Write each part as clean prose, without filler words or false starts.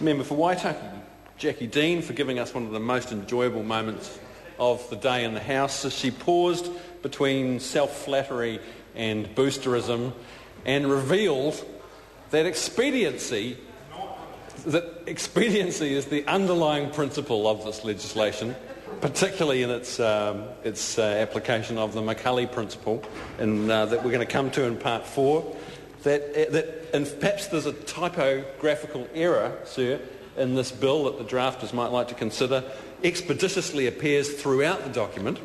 Member for Waitaki, Jackie Dean, for giving us one of the most enjoyable moments of the day in the House as she paused between self-flattery and boosterism and revealed that expediency is the underlying principle of this legislation, particularly in its application of the Macaulay principle, and that we're going to come to in Part 4. And perhaps there's a typographical error, sir, in this bill that the drafters might like to consider. Expeditiously appears throughout the document,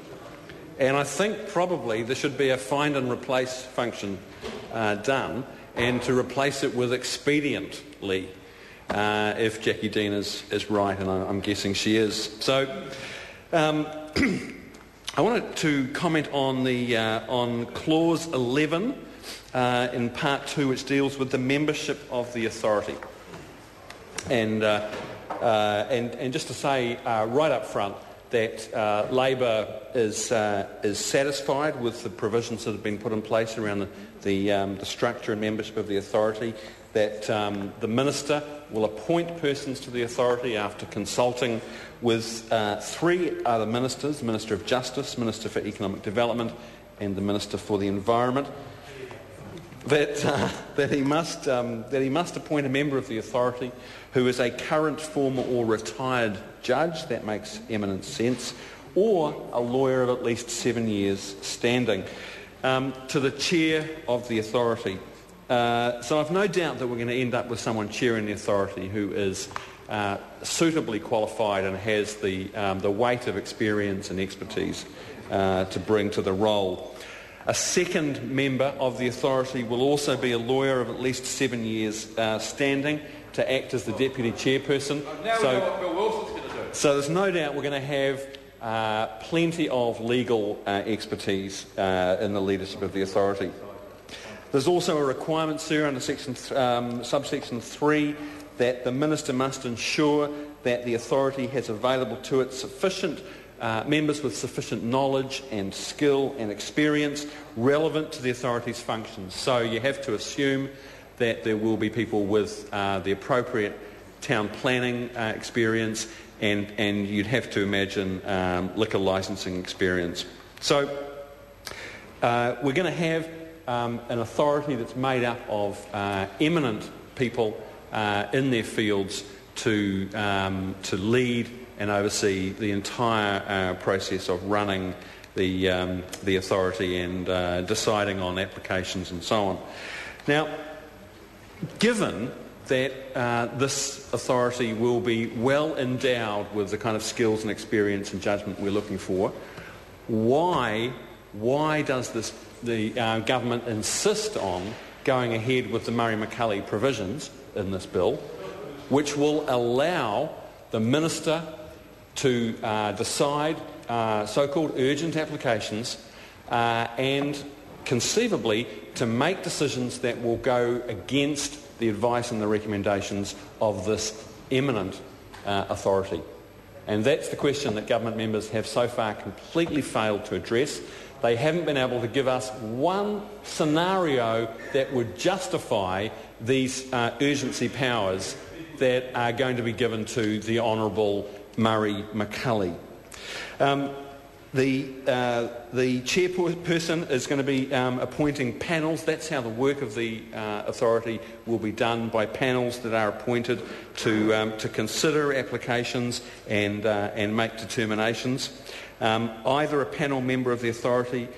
and I think probably there should be a find and replace function done, and to replace it with expediently, if Jackie Dean is right, and I'm guessing she is. So I wanted to comment on Clause 11 in Part 2, which deals with the membership of the authority. And just to say right up front that Labor is satisfied with the provisions that have been put in place around the structure and membership of the authority, that the Minister will appoint persons to the authority after consulting with three other ministers: the Minister of Justice, Minister for Economic Development and the Minister for the Environment. That he must appoint a member of the authority who is a current, former or retired judge, that makes eminent sense, or a lawyer of at least 7 years standing, to the chair of the authority. So I've no doubt that we're going to end up with someone chairing the authority who is suitably qualified and has the weight of experience and expertise to bring to the role. A second member of the authority will also be a lawyer of at least 7 years standing to act as the deputy chairperson. Now we know what Bill Wilson's going to do. So there's no doubt we're going to have plenty of legal expertise in the leadership of the authority. There's also a requirement, sir, under subsection 3, that the Minister must ensure that the authority has available to it sufficient members with sufficient knowledge and skill and experience relevant to the authority's functions. So you have to assume that there will be people with the appropriate town planning experience, and you'd have to imagine liquor licensing experience. So we're going to have an authority that's made up of eminent people in their fields to lead and oversee the entire process of running the authority and deciding on applications and so on. Now, given that this authority will be well endowed with the kind of skills and experience and judgment we're looking for, why does the government insist on going ahead with the Murray-Macaulay provisions in this bill, which will allow the Minister to decide so-called urgent applications and conceivably to make decisions that will go against the advice and the recommendations of this eminent authority? And that's the question that government members have so far completely failed to address. They haven't been able to give us one scenario that would justify these urgency powers that are going to be given to the Honourable Murray-Macaulay. The chairperson is going to be appointing panels. That's how the work of the authority will be done, by panels that are appointed to consider applications and make determinations. Either a panel member of the authority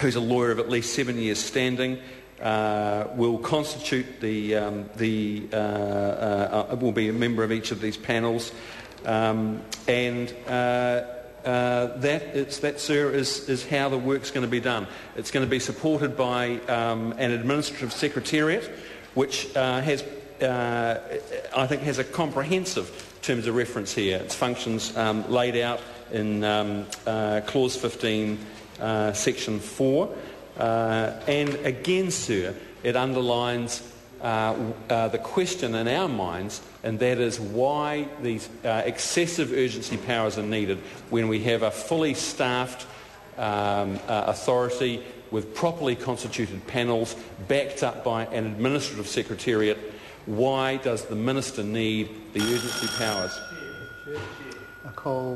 who's a lawyer of at least 7 years standing will constitute will be a member of each of these panels, that, sir, is how the work's going to be done. It's going to be supported by an administrative secretariat, which has a comprehensive terms of reference here. Its functions laid out in Clause 15, Section 4. And again, sir, it underlines the question in our minds, and that is why these excessive urgency powers are needed when we have a fully staffed authority with properly constituted panels backed up by an administrative secretariat Why does the Minister need the urgency powers? I call